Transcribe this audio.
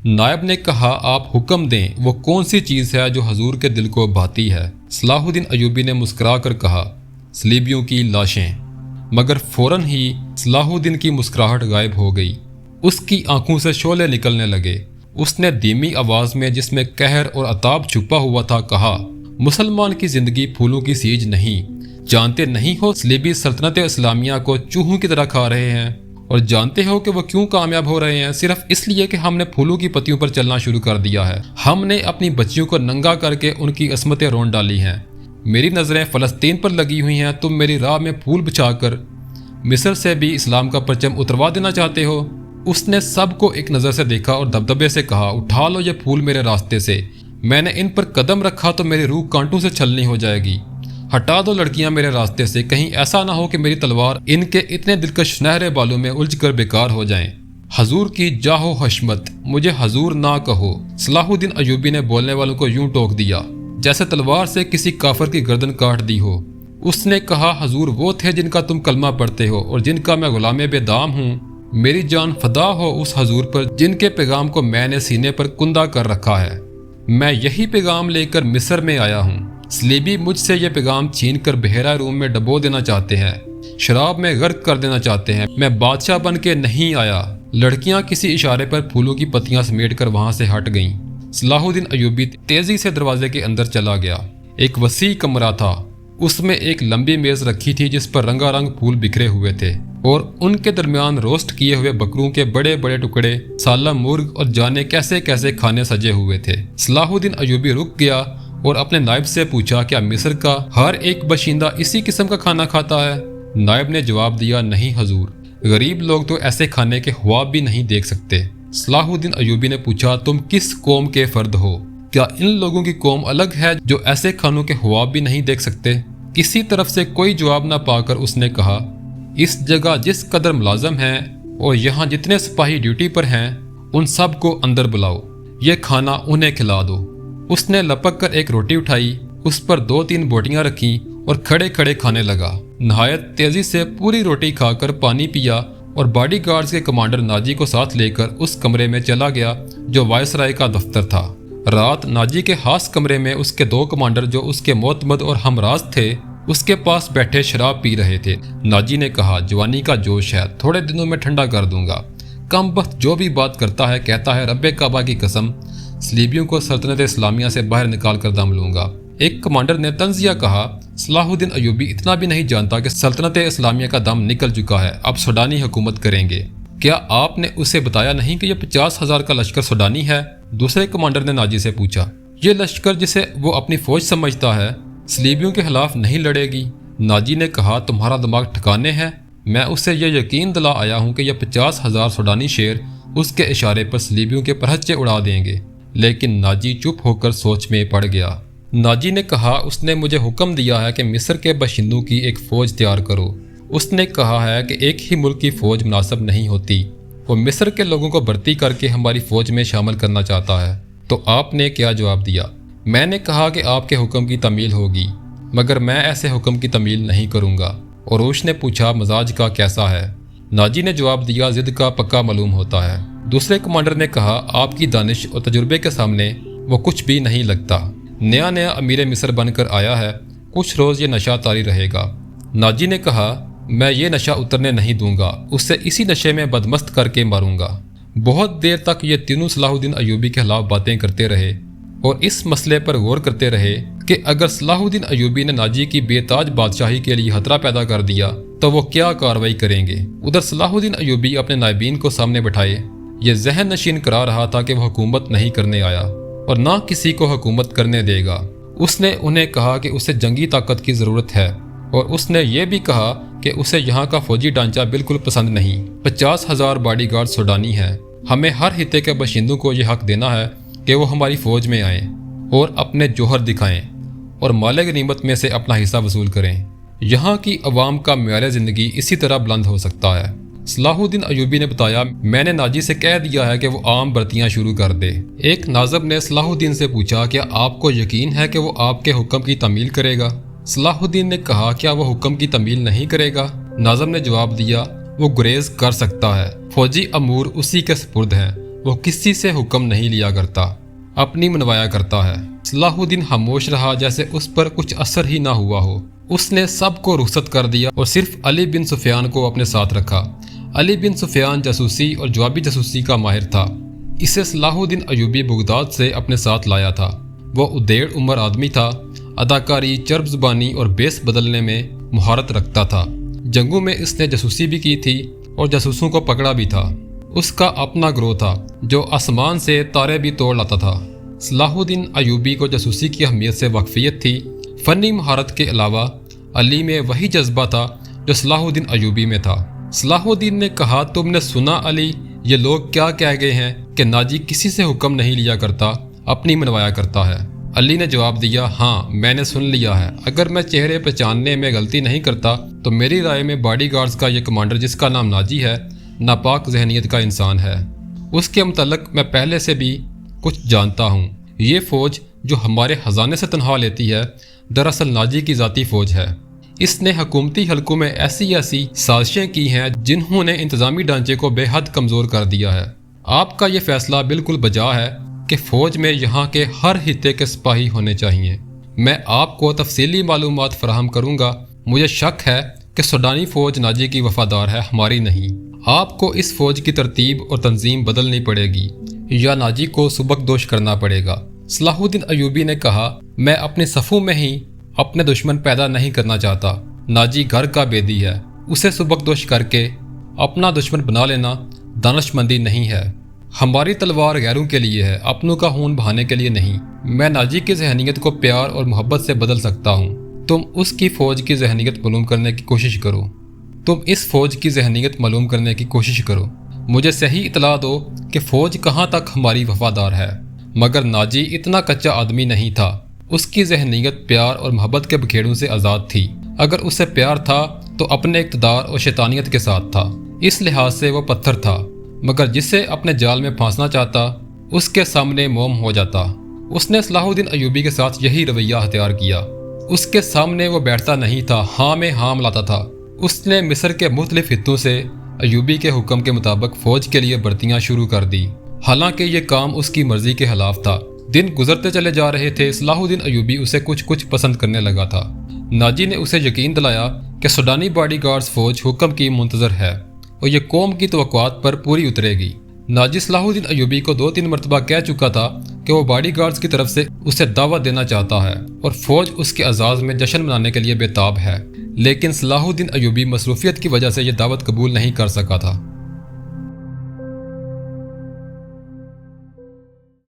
नायब ने कहा, आप हुक्म दें, वो कौन सी चीज़ है जो हजूर के दिल को भाती है। सलाहुद्दीन अयूबी ने मुस्कुरा कर कहा, सलीबियों की लाशें। मगर फौरन ही सलाहुद्दीन की मुस्कुराहट गायब हो गई। उसकी आंखों से शोले निकलने लगे। उसने धीमी आवाज में, जिसमें कहर और अताब छुपा हुआ था, कहा, मुसलमान की जिंदगी फूलों की सीज नहीं। जानते नहीं हो सलीबी सल्तनत इस्लामिया को चूहों की तरह खा रहे हैं। और जानते हो कि वो क्यों कामयाब हो रहे हैं? सिर्फ इसलिए कि हमने फूलों की पत्तियों पर चलना शुरू कर दिया है। हमने अपनी बच्चियों को नंगा करके उनकी असमतें रोन डाली हैं। मेरी नज़रें फ़लस्तीन पर लगी हुई हैं। तुम मेरी राह में फूल बिछाकर मिस्र से भी इस्लाम का परचम उतरवा देना चाहते हो। उसने सबको एक नज़र से देखा और दबदबे से कहा, उठा लो ये फूल मेरे रास्ते से। मैंने इन पर कदम रखा तो मेरी रूह कांटों से छलनी हो जाएगी। हटा दो लड़कियां मेरे रास्ते से। कहीं ऐसा ना हो कि मेरी तलवार इनके इतने दिलकश सुनहरे बालों में उलझ कर बेकार हो जाए। हजूर की जाहो हशमत, मुझे हजूर ना कहो। सलाहुद्दीन अयूबी ने बोलने वालों को यूं टोक दिया जैसे तलवार से किसी काफर की गर्दन काट दी हो। उसने कहा, हजूर वो थे जिनका तुम कलमा पढ़ते हो और जिनका मैं गुलामे बेदाम हूँ। मेरी जान फदा हो उस हजूर पर जिनके पैगाम को मैंने सीने पर कुंदा कर रखा है। मैं यही पैगाम लेकर मिस्र में आया हूँ। सलीबी मुझसे ये पैगाम छीन कर बहेरा रूम में डबो देना चाहते हैं, शराब में गर्क कर देना चाहते हैं। मैं बादशाह बन के नहीं आया। लड़कियां किसी इशारे पर फूलों की पत्तियां समेट कर वहां से हट गईं। सलाहुद्दीन अयूबी तेजी से दरवाजे के अंदर चला गया। एक वसी कमरा था। उसमें एक लंबी मेज रखी थी जिस पर रंगारंग फूल बिखरे हुए थे और उनके दरमियान रोस्ट किए हुए बकरों के बड़े बड़े टुकड़े, साला मुर्ग और जाने कैसे कैसे खाने सजे हुए थे। सलाहुद्दीन अयूबी रुक गया और अपने नायब से पूछा, क्या मिस्र का हर एक बशिंदा इसी किस्म का खाना खाता है? नायब ने जवाब दिया, नहीं हजूर, गरीब लोग तो ऐसे खाने के ख्वाब भी नहीं देख सकते। सलाहुद्दीन अयूबी ने पूछा, तुम किस कौम के फर्द हो? क्या इन लोगों की कौम अलग है जो ऐसे खानों के ख्वाब भी नहीं देख सकते? किसी तरफ से कोई जवाब न पाकर उसने कहा, इस जगह जिस कदर मुलाजम हैं और यहाँ जितने सिपाही ड्यूटी पर हैं, उन सब को अंदर बुलाओ। ये खाना उन्हें खिला दो। उसने लपक कर एक रोटी उठाई, उस पर 2-3 बोटियां रखी और खड़े खड़े खाने लगा। नहायत तेजी से पूरी रोटी खाकर पानी पिया और बॉडीगार्ड्स के कमांडर नाजी को साथ लेकर उस कमरे में चला गया जो वायसराय का दफ्तर था। रात नाजी के खास कमरे में उसके 2 कमांडर जो उसके मोतमद और हमराज थे उसके पास बैठे शराब पी रहे थे। नाजी ने कहा, जवानी का जोश है, थोड़े दिनों में ठंडा कर दूंगा। कम वक्त जो भी बात करता है कहता है, रब्बे काबा की कसम, सलीबियों को सल्तनत इस्लामिया से बाहर निकाल कर दम लूंगा। एक कमांडर ने तंजिया कहा, सलाहुद्दीन अयूबी इतना भी नहीं जानता कि सल्तनत इस्लामिया का दम निकल चुका है, अब सूडानी हुकूमत करेंगे। क्या आपने उसे बताया नहीं कि यह 50,000 का लश्कर सूडानी है? दूसरे कमांडर ने नाजी से पूछा। ये लश्कर जिसे वो अपनी फौज समझता है सलीबियों के खिलाफ नहीं लड़ेगी। नाजी ने कहा, तुम्हारा दिमाग ठिकाने है। मैं उससे यह यकीन दिला आया हूँ कि यह 50,000 सूडानी शेर उसके इशारे पर सलीबियों के परहच्चे उड़ा देंगे। लेकिन नाजी चुप होकर सोच में पड़ गया। नाजी ने कहा, उसने मुझे हुक्म दिया है कि मिस्र के बाशिंदों की एक फ़ौज तैयार करो। उसने कहा है कि एक ही मुल्क की फ़ौज मुनासिब नहीं होती। वो मिस्र के लोगों को भर्ती करके हमारी फ़ौज में शामिल करना चाहता है। तो आपने क्या जवाब दिया? मैंने कहा कि आपके हुक्म की तमील होगी, मगर मैं ऐसे हुक्म की तमील नहीं करूँगा। औरोश ने पूछा, मजाज का कैसा है? नाजी ने जवाब दिया, ज़िद का पक्का मालूम होता है। दूसरे कमांडर ने कहा, आपकी दानिश और तजुर्बे के सामने वो कुछ भी नहीं लगता। नया नया अमीर मिस्र बनकर आया है, कुछ रोज़ ये नशा तारी रहेगा। नाजी ने कहा, मैं ये नशा उतरने नहीं दूंगा, उससे इसी नशे में बदमस्त करके मारूंगा। बहुत देर तक ये तीनों सलाहुद्दीन अयूबी के खिलाफ बातें करते रहे और इस मसले पर गौर करते रहे कि अगर सलाहुद्दीन अयूबी ने नाजी की बेताज बादशाही के लिए खतरा पैदा कर दिया तो वो क्या कार्रवाई करेंगे। उधर सलाहुद्दीन अयूबी अपने नायबीन को सामने बिठाए ये जहन नशीन करा रहा था कि वह हुकूमत नहीं करने आया और ना किसी को हुकूमत करने देगा। उसने उन्हें कहा कि उसे जंगी ताकत की ज़रूरत है और उसने ये भी कहा कि उसे यहाँ का फौजी ढांचा बिल्कुल पसंद नहीं। 50,000 बॉडीगार्ड सूडानी हैं। हमें हर हिस्से के बाशिंदों को यह हक देना है कि वो हमारी फ़ौज में आएँ और अपने जौहर दिखाएं और माले गनीमत में से अपना हिस्सा वसूल करें। यहाँ की अवाम का मेयार ज़िंदगी इसी तरह बुलंद हो सकता है। सलाहुद्दीन अयूबी ने बताया, मैंने नाजी से कह दिया है कि वो आम भर्तियां शुरू कर दे। एक नाज़ब ने सलाहुद्दीन से पूछा, क्या आपको यकीन है कि वो आपके हुक्म की तमील करेगा? सलाहुद्दीन ने कहा, क्या वो हुक्म की तमील नहीं करेगा? नाज़ब ने जवाब दिया, वो गुरेज कर सकता है, फौजी अमूर उसी के सपुर्द हैं। وہ کسی سے حکم نہیں لیا کرتا، اپنی منوایا کرتا ہے۔ صلاح الدین خاموش رہا جیسے اس پر کچھ اثر ہی نہ ہوا ہو۔ اس نے سب کو رخصت کر دیا اور صرف علی بن سفیان کو اپنے ساتھ رکھا۔ علی بن سفیان جاسوسی اور جوابی جاسوسی کا ماہر تھا۔ اسے صلاح الدین ایوبی بغداد سے اپنے ساتھ لایا تھا۔ وہ ادھیڑ عمر آدمی تھا، اداکاری، چرب زبانی اور بیس بدلنے میں مہارت رکھتا تھا۔ جنگوں میں اس نے جاسوسی بھی کی تھی اور جاسوسوں کو پکڑا بھی تھا۔ اس کا اپنا گروہ تھا جو آسمان سے تارے بھی توڑ لاتا تھا۔ صلاح الدین ایوبی کو جاسوسی کی اہمیت سے واقفیت تھی۔ فنی مہارت کے علاوہ علی میں وہی جذبہ تھا جو صلاح الدین ایوبی میں تھا۔ صلاح الدین نے کہا، تم نے سنا علی، یہ لوگ کیا کہہ گئے ہیں کہ ناجی کسی سے حکم نہیں لیا کرتا، اپنی منوایا کرتا ہے۔ علی نے جواب دیا، ہاں میں نے سن لیا ہے۔ اگر میں چہرے پہچاننے میں غلطی نہیں کرتا تو میری رائے میں باڈی گارڈز کا یہ کمانڈر جس کا نام ناجی ہے، ناپاک ذہنیت کا انسان ہے۔ اس کے متعلق میں پہلے سے بھی کچھ جانتا ہوں۔ یہ فوج جو ہمارے خزانے سے تنخواہ لیتی ہے دراصل ناجی کی ذاتی فوج ہے۔ اس نے حکومتی حلقوں میں ایسی سازشیں کی ہیں جنہوں نے انتظامی ڈھانچے کو بے حد کمزور کر دیا ہے۔ آپ کا یہ فیصلہ بالکل بجا ہے کہ فوج میں یہاں کے ہر خطے کے سپاہی ہونے چاہیے۔ میں آپ کو تفصیلی معلومات فراہم کروں گا۔ مجھے شک ہے کہ سوڈانی فوج ناجی کی وفادار ہے، ہماری نہیں۔ آپ کو اس فوج کی ترتیب اور تنظیم بدلنی پڑے گی یا ناجی کو سبکدوش کرنا پڑے گا۔ صلاح الدین ایوبی نے کہا، میں اپنے صفوں میں ہی اپنے دشمن پیدا نہیں کرنا چاہتا۔ ناجی گھر کا بیدی ہے، اسے سبکدوش کر کے اپنا دشمن بنا لینا دانش مندی نہیں ہے۔ ہماری تلوار غیروں کے لیے ہے، اپنوں کا خون بہانے کے لیے نہیں۔ میں ناجی کی ذہنیت کو پیار اور محبت سے بدل سکتا ہوں۔ تم اس کی فوج کی ذہنیت معلوم کرنے کی کوشش کرو۔ تم اس فوج کی ذہنیت معلوم کرنے کی کوشش کرو۔ مجھے صحیح اطلاع دو کہ فوج کہاں تک ہماری وفادار ہے۔ مگر ناجی اتنا کچا آدمی نہیں تھا۔ اس کی ذہنیت پیار اور محبت کے بکھیڑوں سے آزاد تھی۔ اگر اسے پیار تھا تو اپنے اقتدار اور شیطانیت کے ساتھ تھا۔ اس لحاظ سے وہ پتھر تھا، مگر جسے اپنے جال میں پھانسنا چاہتا اس کے سامنے موم ہو جاتا۔ اس نے صلاح الدین ایوبی کے ساتھ یہی رویہ اختیار کیا۔ اس کے سامنے وہ بیٹھتا نہیں تھا، ہاں میں ہاں ملاتا تھا۔ اس نے مصر کے مختلف خطوں سے ایوبی کے حکم کے مطابق فوج کے لیے بھرتیاں شروع کر دی، حالانکہ یہ کام اس کی مرضی کے خلاف تھا۔ دن گزرتے چلے جا رہے تھے، صلاح الدین ایوبی اسے کچھ پسند کرنے لگا تھا۔ ناجی نے اسے یقین دلایا کہ سوڈانی باڈی گارڈز فوج حکم کی منتظر ہے اور یہ قوم کی توقعات پر پوری اترے گی۔ ناجی صلاح الدین ایوبی کو 2-3 مرتبہ کہہ چکا تھا کہ وہ باڈی گارڈز کی طرف سے اسے دعوت دینا چاہتا ہے اور فوج اس کے اعزاز میں جشن منانے کے لیے بے تاب ہے، لیکن صلاح الدین ایوبی مصروفیت کی وجہ سے یہ دعوت قبول نہیں کر سکا تھا۔